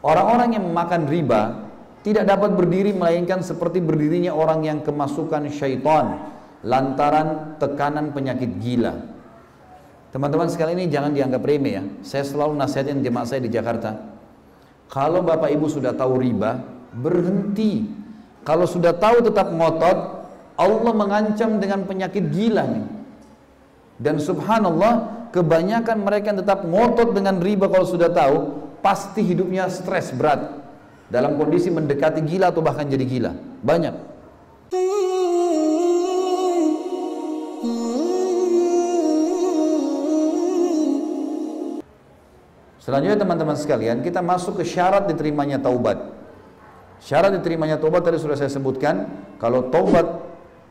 Orang-orang yang memakan riba tidak dapat berdiri melainkan seperti berdirinya orang yang kemasukan syaitan lantaran tekanan penyakit gila. Teman-teman sekalian, ini jangan dianggap remeh ya. Saya selalu nasihatin jemaah saya di Jakarta, kalau bapak ibu sudah tahu riba, berhenti. Kalau sudah tahu tetap ngotot, Allah mengancam dengan penyakit gila nih. Dan subhanallah, kebanyakan mereka yang tetap ngotot dengan riba kalau sudah tahu, pasti hidupnya stres berat, dalam kondisi mendekati gila atau bahkan jadi gila. Banyak. Selanjutnya teman-teman sekalian, kita masuk ke syarat diterimanya taubat. Syarat diterimanya taubat tadi sudah saya sebutkan. Kalau taubat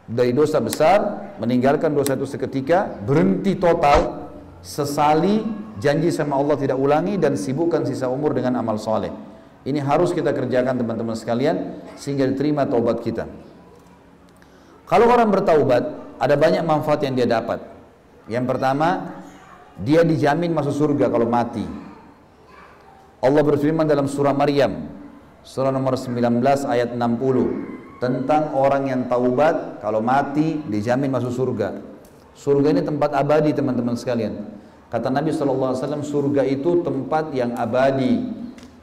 dari dosa besar, meninggalkan dosa itu seketika, berhenti total, sesali, janji sama Allah tidak ulangi, dan sibukkan sisa umur dengan amal soleh. Ini harus kita kerjakan teman-teman sekalian sehingga diterima taubat kita. Kalau orang bertaubat, ada banyak manfaat yang dia dapat. Yang pertama, dia dijamin masuk surga kalau mati. Allah berfirman dalam surah Maryam, surah nomor 19 ayat 60, tentang orang yang taubat kalau mati dijamin masuk surga. Surga ini tempat abadi teman-teman sekalian. Kata Nabi SAW, surga itu tempat yang abadi.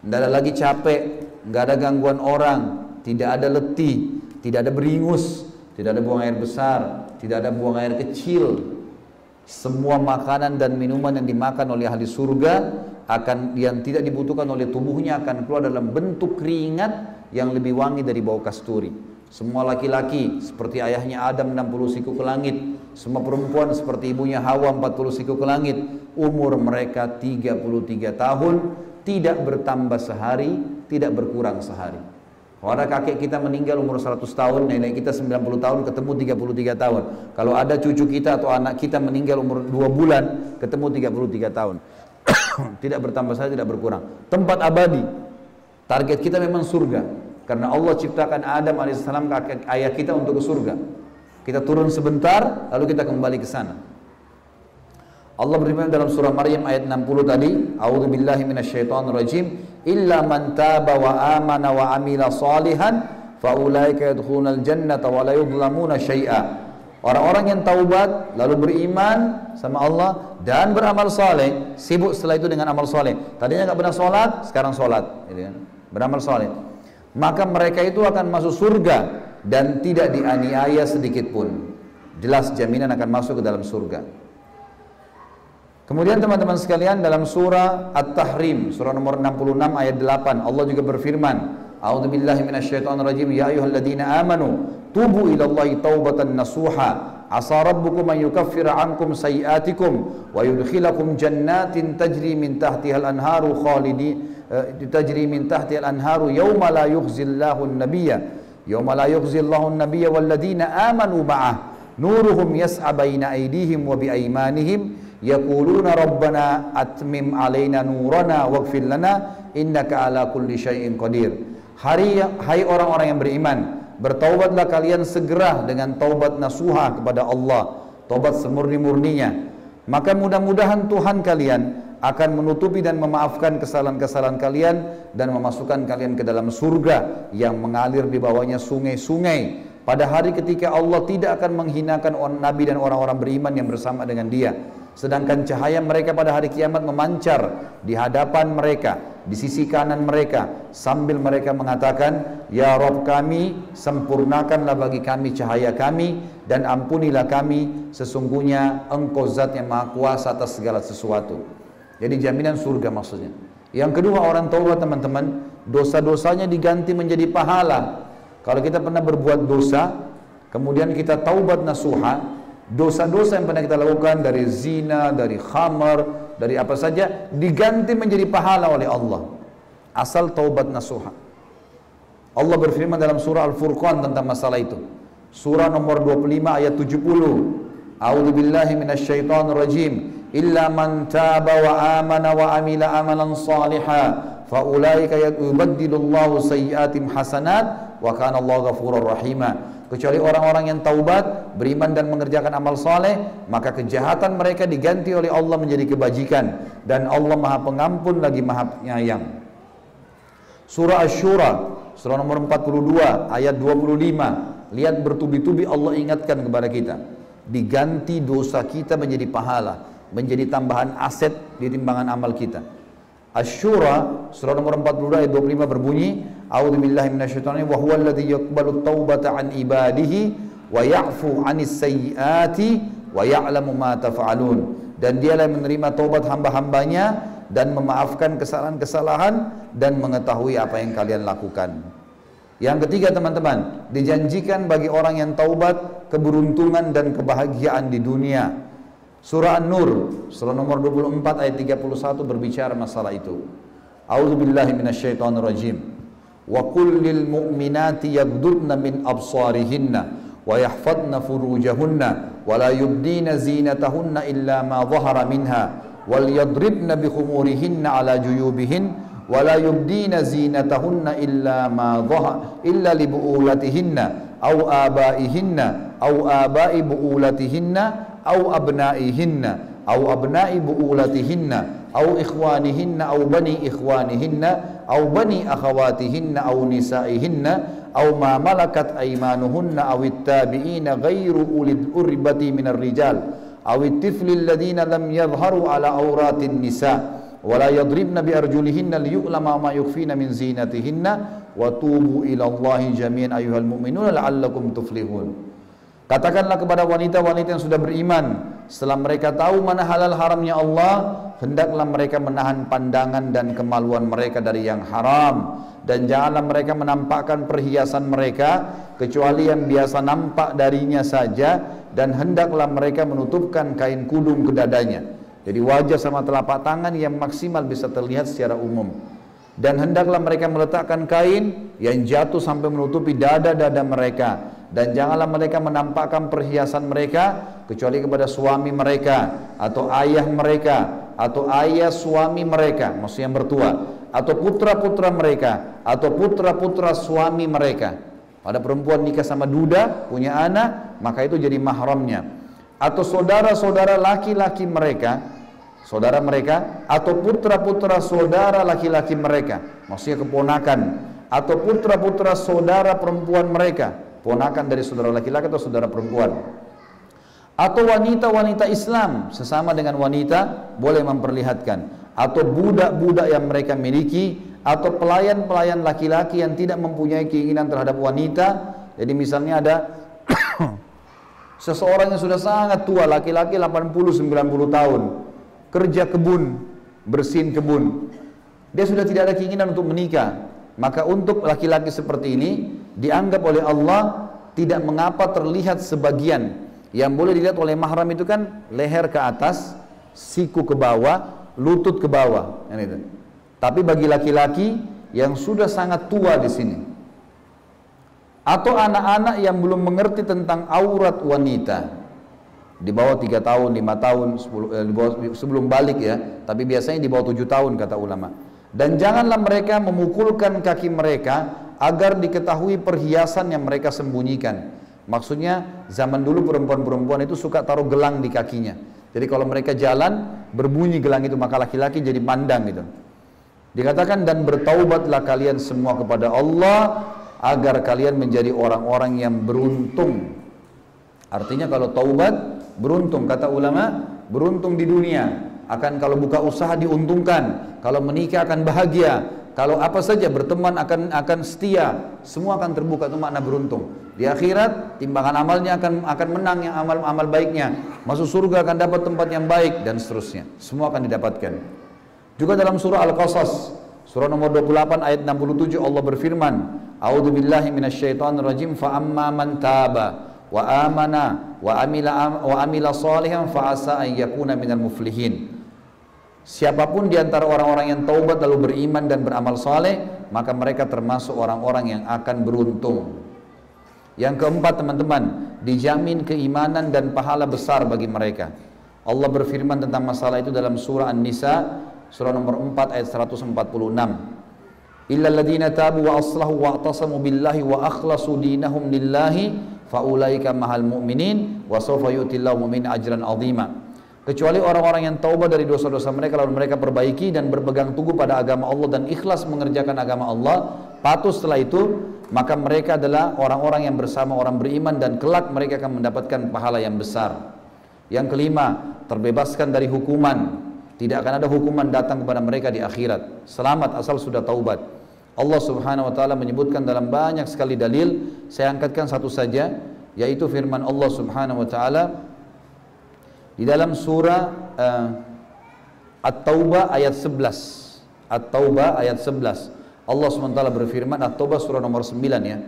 Tidak ada lagi capek, nggak ada gangguan orang, tidak ada letih, tidak ada beringus, tidak ada buang air besar, tidak ada buang air kecil. Semua makanan dan minuman yang dimakan oleh ahli surga yang tidak dibutuhkan oleh tubuhnya akan keluar dalam bentuk keringat yang lebih wangi dari bau kasturi. Semua laki-laki seperti ayahnya Adam 60 siku ke langit, semua perempuan seperti ibunya Hawa 40 siku ke langit. Umur mereka 33 tahun, tidak bertambah sehari, tidak berkurang sehari. Kalau ada kakek kita meninggal umur 100 tahun, nenek kita 90 tahun, ketemu 33 tahun. Kalau ada cucu kita atau anak kita meninggal umur 2 bulan, ketemu 33 tahun. Tidak bertambah saja, tidak berkurang. Tempat abadi. Target kita memang surga, karena Allah ciptakan Adam alaihissalam, kakek ayah kita, untuk ke surga. Kita turun sebentar, lalu kita kembali ke sana. Allah berfirman dalam surah Maryam ayat 60 tadi, a'udzubillahi minasyaitonirrajim, illa man taba wa amana wa amila salihan fa ulaika yadkhulunal jannata wa la yudhlamuna syai'a. Orang-orang yang taubat lalu beriman sama Allah dan beramal saleh, sibuk setelah itu dengan amal saleh. Tadinya nggak pernah sholat, sekarang sholat, gitu kan? Beramal saleh. Maka mereka itu akan masuk surga dan tidak dianiaya sedikit pun. Jelas jaminan akan masuk ke dalam surga. Kemudian teman-teman sekalian, dalam surah At-Tahrim, surah nomor 66 ayat 8, Allah juga berfirman, a'udzubillahi minasyaitonirrajim, ya ayyuhalladzina amanu tubu ilallahi taubatan nasuha asa rabbukum an yukaffira ankum sayiatikum wa yudkhilakum jannatin tajri min tahtiha al-anharu yawma la yukhzillahu an-nabiyya walladzina amanu ma'ah nuruhum yas'a baina aydihim wa bi aymanihim yaquluna rabbana atmim alaina nurana waghfir lana innaka ala kulli syai'in qadir. Hai orang-orang yang beriman, bertaubatlah kalian segera dengan taubat nasuha kepada Allah, taubat semurni-murninya. Maka mudah-mudahan Tuhan kalian akan menutupi dan memaafkan kesalahan-kesalahan kalian dan memasukkan kalian ke dalam surga yang mengalir di bawahnya sungai-sungai. Pada hari ketika Allah tidak akan menghinakan Nabi dan orang-orang beriman yang bersama dengan dia. Sedangkan cahaya mereka pada hari kiamat memancar di hadapan mereka, di sisi kanan mereka, sambil mereka mengatakan, ya Rabb kami, sempurnakanlah bagi kami cahaya kami dan ampunilah kami, sesungguhnya Engkau zat yang maha kuasa atas segala sesuatu. Jadi jaminan surga maksudnya. Yang kedua, orang taubat teman-teman, dosa-dosanya diganti menjadi pahala. Kalau kita pernah berbuat dosa, kemudian kita taubat nasuha, dosa-dosa yang pernah kita lakukan dari zina, dari khamar, dari apa saja, diganti menjadi pahala oleh Allah, asal taubat nasuha. Allah berfirman dalam surah Al-Furqan tentang masalah itu, surah nomor 25 ayat 70, a'udzubillahi minasyaitonirrajim, illa man taba wa amana wa amila amalan salihah fa ulaika yubaddilullahu sayyi'atihim hasanat wa kana Allahu ghafurur rahima. Kecuali orang-orang yang taubat, beriman dan mengerjakan amal saleh, maka kejahatan mereka diganti oleh Allah menjadi kebajikan, dan Allah Maha Pengampun lagi Maha Penyayang. Surah Asy-Syura, surah nomor 42 ayat 25. Lihat bertubi-tubi Allah ingatkan kepada kita. Diganti dosa kita menjadi pahala, menjadi tambahan aset di timbangan amal kita. Asy-Syura surah nomor 42 ayat 25 berbunyi, A'udzubillahi minasyaitonir wa huwal ladzi yaqbalu taubata an ibadihi wa ya'fu 'anis sayyiati wa ya'lamu ma taf'alun. Dan dialah yang menerima taubat hamba-hambanya dan memaafkan kesalahan-kesalahan dan mengetahui apa yang kalian lakukan. Yang ketiga teman-teman, dijanjikan bagi orang yang taubat keberuntungan dan kebahagiaan di dunia. Surah An-Nur, surah nomor 24 ayat 31 berbicara masalah itu. A'udzubillahi minasyaitonirrajim. Wa qul lil mu'minati yaghdudna min absarihinna wa yahfadna furujahunna wa la yubdina zinatahunna illa ma dhahara minha wal yadribna bi khumurihinna ala juyubihin wa la yubdina zinatahunna illa ma dhahara illa li bu'ulatihinna aw abaihinna aw abai bu'ulatihinna أو أبنائهن أو أبناء بؤولتهن أو إخوانهن أو بني إخوانهن أو بني أخواتهن أو نسائهن أو ما ملكت أيمانهن أو التابعين غير أولي الإربة من الرجال أو الطفل الذين لم يظهروا على عورات النساء ولا يضربن بأرجلهن ليعلم ما يخفين من زينتهن وتوبوا إلى الله جميعا أيها المؤمنون لعلكم تفلحون. Katakanlah kepada wanita-wanita yang sudah beriman, setelah mereka tahu mana halal haramnya Allah, hendaklah mereka menahan pandangan dan kemaluan mereka dari yang haram, dan janganlah mereka menampakkan perhiasan mereka kecuali yang biasa nampak darinya saja, dan hendaklah mereka menutupkan kain kudung ke dadanya. Jadi wajah sama telapak tangan yang maksimal bisa terlihat secara umum. Dan hendaklah mereka meletakkan kain yang jatuh sampai menutupi dada-dada mereka. Dan janganlah mereka menampakkan perhiasan mereka kecuali kepada suami mereka atau ayah mereka atau ayah suami mereka, maksudnya yang bertua, atau putra-putra mereka atau putra-putra suami mereka. Pada perempuan nikah sama duda, punya anak, maka itu jadi mahramnya. Atau saudara-saudara laki-laki mereka, saudara mereka, atau putra-putra saudara laki-laki mereka, maksudnya keponakan, atau putra-putra saudara perempuan mereka, ponakan dari saudara laki-laki atau saudara perempuan, atau wanita-wanita Islam sesama dengan wanita boleh memperlihatkan, atau budak-budak yang mereka miliki, atau pelayan-pelayan laki-laki yang tidak mempunyai keinginan terhadap wanita. Jadi misalnya ada seseorang yang sudah sangat tua, laki-laki 80-90 tahun, kerja kebun, bersihin kebun, dia sudah tidak ada keinginan untuk menikah. Maka untuk laki-laki seperti ini dianggap oleh Allah tidak mengapa terlihat sebagian. Yang boleh dilihat oleh mahram itu kan leher ke atas, siku ke bawah, lutut ke bawah. Tapi bagi laki-laki yang sudah sangat tua di sini, atau anak-anak yang belum mengerti tentang aurat wanita, di bawah 3 tahun, 5 tahun, 10, sebelum balik ya, tapi biasanya di bawah 7 tahun kata ulama. Dan janganlah mereka memukulkan kaki mereka agar diketahui perhiasan yang mereka sembunyikan. Maksudnya zaman dulu perempuan-perempuan itu suka taruh gelang di kakinya. Jadi kalau mereka jalan berbunyi gelang itu, maka laki-laki jadi pandang gitu. Dikatakan, dan bertaubatlah kalian semua kepada Allah agar kalian menjadi orang-orang yang beruntung. Artinya kalau taubat beruntung, kata ulama, beruntung di dunia. Akan kalau buka usaha diuntungkan, kalau menikah akan bahagia, kalau apa saja berteman akan setia, semua akan terbuka. Itu makna beruntung. Di akhirat timbangan amalnya akan menang yang amal baiknya, masuk surga akan dapat tempat yang baik dan seterusnya. Semua akan didapatkan. Juga dalam surah Al-Qasas, surah nomor 28 ayat 67 Allah berfirman, A'udzubillahi minasyaitonirrajim, fa amma man taba wa amana wa amila salihan fa asa an yakuna minal muflihin. Siapapun di antara orang-orang yang taubat lalu beriman dan beramal saleh, maka mereka termasuk orang-orang yang akan beruntung. Yang keempat teman-teman, dijamin keimanan dan pahala besar bagi mereka. Allah berfirman tentang masalah itu dalam surah An-Nisa, surah nomor 4 ayat 146. Illal ladzina tabu wa aslahu wa atasamu billahi wa akhlasu dinahum lillahi faulaika mahal mu'minin wa sawfa yu'tillahu mu'min ajran 'azima. kecuali orang-orang yang taubat dari dosa-dosa mereka lalu mereka perbaiki dan berpegang teguh pada agama Allah dan ikhlas mengerjakan agama Allah, patuh setelah itu, maka mereka adalah orang-orang yang bersama orang beriman dan kelak mereka akan mendapatkan pahala yang besar. Yang kelima, terbebaskan dari hukuman. Tidak akan ada hukuman datang kepada mereka di akhirat. Selamat asal sudah taubat. Allah Subhanahu wa taala menyebutkan dalam banyak sekali dalil, saya angkatkan satu saja, yaitu firman Allah Subhanahu wa taala di dalam surah At-Taubah ayat 11. At-Taubah ayat 11. Allah Subhanahu wa taala berfirman, At-Taubah surah nomor 9 ya.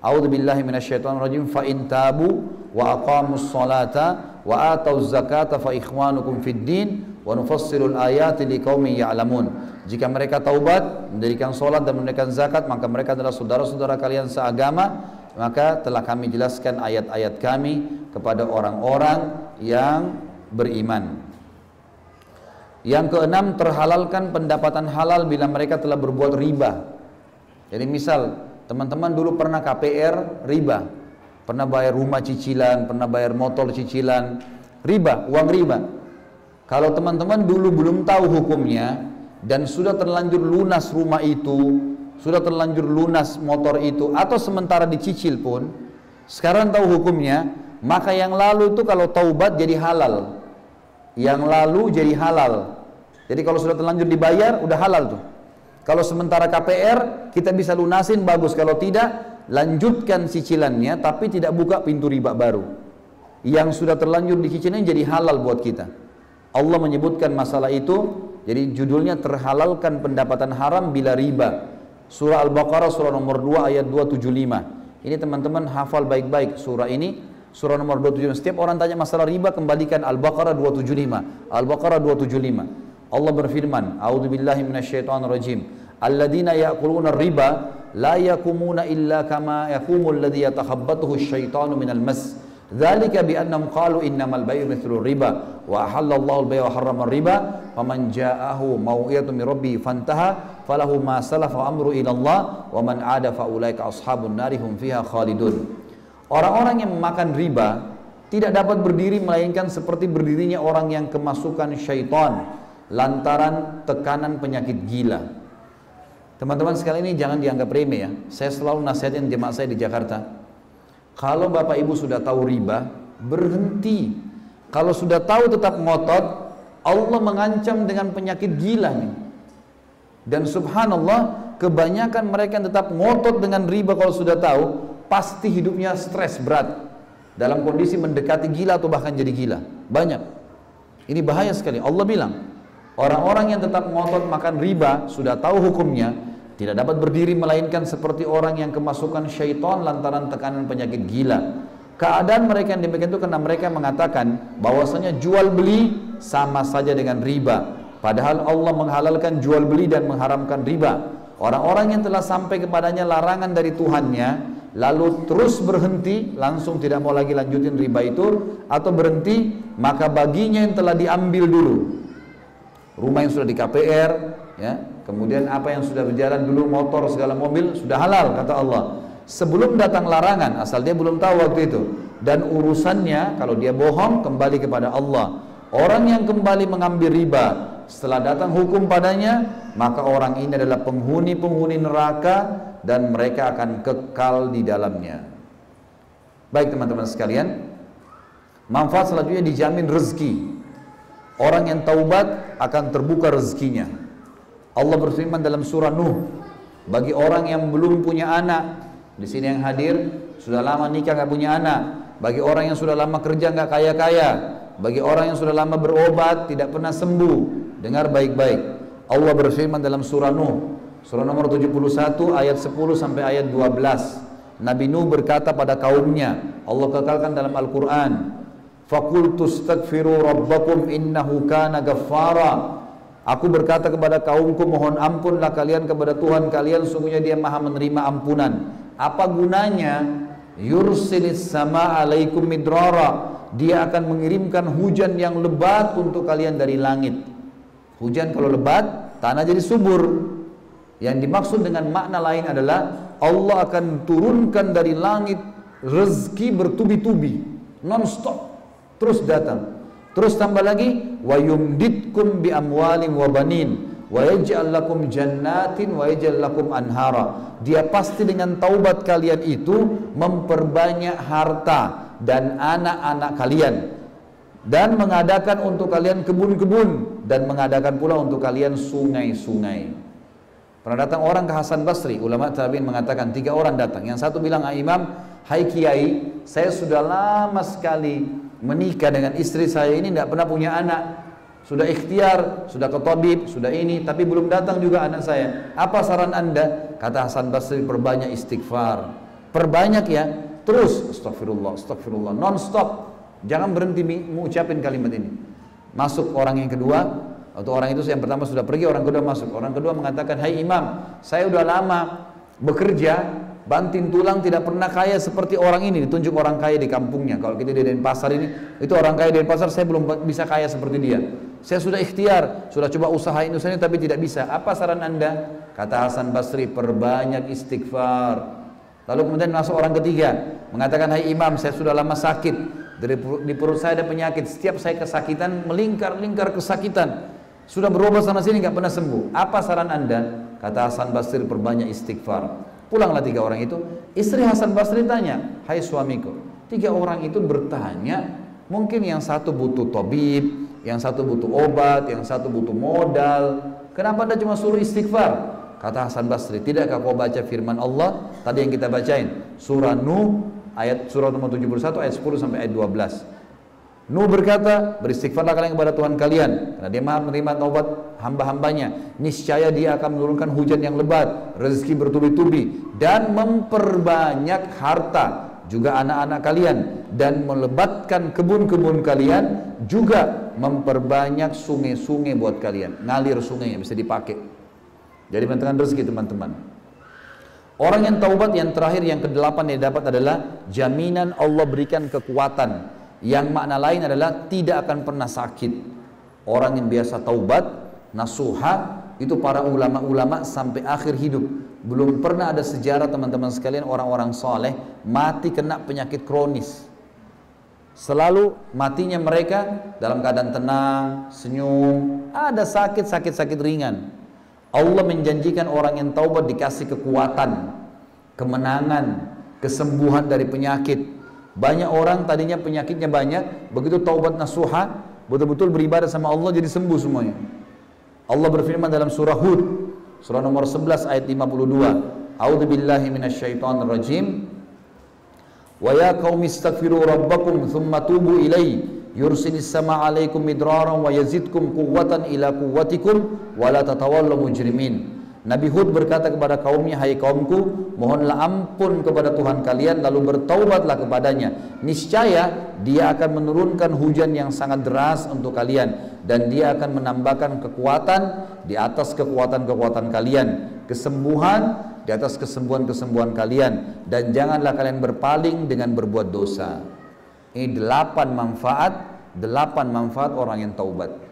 A'udzubillahi minasyaitonirrajim, fa in tabu wa aqamus salata wa atauz zakata fa ikhwanukum fid din wa nufassilul ayati liqaumin ya'lamun. Jika mereka taubat, mendirikan salat dan menunaikan zakat, maka mereka adalah saudara-saudara kalian seagama, maka telah kami jelaskan ayat-ayat kami kepada orang-orang yang beriman. Yang keenam, terhalalkan pendapatan halal bila mereka telah berbuat riba. Jadi misal teman-teman dulu pernah KPR riba, pernah bayar rumah cicilan, pernah bayar motor cicilan, riba, uang riba. Kalau teman-teman dulu belum tahu hukumnya dan sudah terlanjur lunas rumah itu, sudah terlanjur lunas motor itu, atau sementara dicicil pun, sekarang tahu hukumnya, maka yang lalu itu kalau taubat jadi halal. Yang lalu jadi halal. Jadi kalau sudah terlanjur dibayar, udah halal tuh. Kalau sementara KPR, kita bisa lunasin, bagus. Kalau tidak, lanjutkan cicilannya, tapi tidak buka pintu riba baru. Yang sudah terlanjur dicicilnya jadi halal buat kita. Allah menyebutkan masalah itu, jadi judulnya terhalalkan pendapatan haram bila riba. Surah Al-Baqarah surah nomor 2 ayat 275. Ini teman-teman hafal baik-baik surah ini. Surah nomor 275. Setiap orang tanya masalah riba, kembalikan Al-Baqarah 275. Al-Baqarah 275. Allah berfirman, A'udzubillahi minasyaitonirrajim. Alladzina ya'kuluna riba la yakumuna illa kama yakumul ladzi yatakhabbathu asyaitanu minal mas. Dzalika bi annahum qalu innamal bai'u mithlu riba wa ahallallahu al-bai'a wa harrama riba faman ja'ahu mau'izatun min rabbih fantaha falahu ma salafa wa amru ila Allah wa man 'ada fa ulaika ashabun nari hum fiha khalidun. Orang-orang yang memakan riba tidak dapat berdiri melainkan seperti berdirinya orang yang kemasukan syaitan lantaran tekanan penyakit gila. Teman-teman sekalian, ini jangan dianggap remeh ya. Saya selalu nasihatin jemaah saya di Jakarta, kalau Bapak Ibu sudah tahu riba, berhenti. Kalau sudah tahu tetap ngotot, Allah mengancam dengan penyakit gila nih. Dan subhanallah, kebanyakan mereka yang tetap ngotot dengan riba kalau sudah tahu, pasti hidupnya stres berat, dalam kondisi mendekati gila atau bahkan jadi gila. Banyak. Ini bahaya sekali. Allah bilang, orang-orang yang tetap ngotot makan riba, sudah tahu hukumnya, tidak dapat berdiri melainkan seperti orang yang kemasukan syaitan lantaran tekanan penyakit gila. Keadaan mereka yang demikian itu karena mereka mengatakan bahwasanya jual beli sama saja dengan riba. Padahal Allah menghalalkan jual beli dan mengharamkan riba. Orang-orang yang telah sampai kepadanya larangan dari Tuhannya, lalu terus berhenti, langsung tidak mau lagi lanjutin riba itu, atau berhenti, maka baginya yang telah diambil dulu, rumah yang sudah di KPR, ya, kemudian apa yang sudah berjalan dulu, motor, segala mobil, sudah halal, kata Allah. Sebelum datang larangan, asal dia belum tahu waktu itu. Dan urusannya, kalau dia bohong, kembali kepada Allah. Orang yang kembali mengambil riba, setelah datang hukum padanya, maka orang ini adalah penghuni-penghuni neraka, dan mereka akan kekal di dalamnya. Baik teman-teman sekalian, manfaat selanjutnya dijamin rezeki. Orang yang taubat akan terbuka rezekinya. Allah berfirman dalam surah Nuh, bagi orang yang belum punya anak, di sini yang hadir sudah lama nikah nggak punya anak, bagi orang yang sudah lama kerja nggak kaya-kaya, bagi orang yang sudah lama berobat tidak pernah sembuh, dengar baik-baik. Allah berfirman dalam surah Nuh, surah nomor 71 ayat 10 sampai ayat 12. Nabi Nuh berkata pada kaumnya, Allah kekalkan dalam Al-Quran, Fakultu astaghfiru rabbakum innahu kana ghaffara. Aku berkata kepada kaumku, mohon ampunlah kalian kepada Tuhan kalian, sungguhnya dia maha menerima ampunan. Apa gunanya? Yursilis sama alaikum midrara. Dia akan mengirimkan hujan yang lebat untuk kalian dari langit. Hujan kalau lebat, tanah jadi subur. Yang dimaksud dengan makna lain adalah Allah akan turunkan dari langit rezeki bertubi-tubi, non-stop, terus datang. Terus tambah lagi, wa yumditkum bi amwalin wa banin wa yaj'al lakum jannatin wa yaj'al lakum anhara. Dia pasti dengan taubat kalian itu memperbanyak harta dan anak-anak kalian, dan mengadakan untuk kalian kebun-kebun, dan mengadakan pula untuk kalian sungai-sungai. Pernah datang orang ke Hasan Basri, ulama tabi'in mengatakan 3 orang datang. Yang satu bilang, Imam, hai Kiai, saya sudah lama sekali menikah dengan istri saya ini, tidak pernah punya anak. Sudah ikhtiar, sudah ke tabib, sudah ini, tapi belum datang juga anak saya. Apa saran Anda? Kata Hasan Basri, perbanyak istighfar. Perbanyak ya, terus astagfirullah, astagfirullah, non-stop. Jangan berhenti mengucapin kalimat ini. Masuk orang yang kedua, atau orang itu yang pertama sudah pergi, orang kedua masuk. Orang kedua mengatakan, hai Imam, saya udah lama bekerja, banting tulang, tidak pernah kaya seperti orang ini. Ditunjuk orang kaya di kampungnya. Kalau kita di Denpasar ini, itu orang kaya di Denpasar, saya belum bisa kaya seperti dia. Saya sudah ikhtiar, sudah coba usahain ini tapi tidak bisa. Apa saran Anda? Kata Hasan Basri, perbanyak istighfar. Lalu kemudian masuk orang ketiga, mengatakan, hai Imam, saya sudah lama sakit, di perut saya ada penyakit, setiap saya kesakitan, melingkar-lingkar kesakitan, sudah berobat sana sini nggak pernah sembuh. Apa saran Anda? Kata Hasan Basri, perbanyak istighfar. Pulanglah 3 orang itu. Istri Hasan Basri tanya, hai suamiku. 3 orang itu bertanya, mungkin yang satu butuh tabib, yang satu butuh obat, yang satu butuh modal. Kenapa Anda cuma suruh istighfar? Kata Hasan Basri, tidakkah kau baca firman Allah tadi yang kita bacain, surah Nuh ayat surah nomor 71 ayat 10 sampai ayat 12. Nuh berkata, beristighfarlah kalian kepada Tuhan kalian, karena dia maha menerima taubat hamba-hambanya. Niscaya dia akan menurunkan hujan yang lebat, rezeki bertubi-tubi, dan memperbanyak harta, juga anak-anak kalian, dan melebatkan kebun-kebun kalian, juga memperbanyak sungai-sungai buat kalian. Ngalir sungai yang bisa dipakai. Jadi menentukan rezeki teman-teman. Orang yang taubat yang terakhir, yang ke-8 yang dapat adalah jaminan Allah berikan kekuatan. Yang makna lain adalah tidak akan pernah sakit. Orang yang biasa taubat, nasuha, itu para ulama-ulama sampai akhir hidup. Belum pernah ada sejarah teman-teman sekalian orang-orang soleh mati kena penyakit kronis. Selalu matinya mereka dalam keadaan tenang, senyum, ada sakit ringan. Allah menjanjikan orang yang taubat dikasih kekuatan, kemenangan, kesembuhan dari penyakit. Banyak orang tadinya penyakitnya banyak, begitu taubat nasuha, betul-betul beribadah sama Allah, jadi sembuh semuanya. Allah berfirman dalam surah Hud, surah nomor 11 ayat 52. A'udzubillahi minasyaitonir rajim. Wa ya qaumi astaghfiru rabbakum tsumma tubu ilaihi yursilis sama alaikum midraran wa yazidkum quwwatan ila quwwatikum wa la tatawallu mujrimin. Nabi Hud berkata kepada kaumnya, hai kaumku, mohonlah ampun kepada Tuhan kalian, lalu bertaubatlah kepadanya. Niscaya dia akan menurunkan hujan yang sangat deras untuk kalian, dan dia akan menambahkan kekuatan di atas kekuatan-kekuatan kalian, kesembuhan di atas kesembuhan-kesembuhan kalian, dan janganlah kalian berpaling dengan berbuat dosa. Ini 8 manfaat orang yang taubat.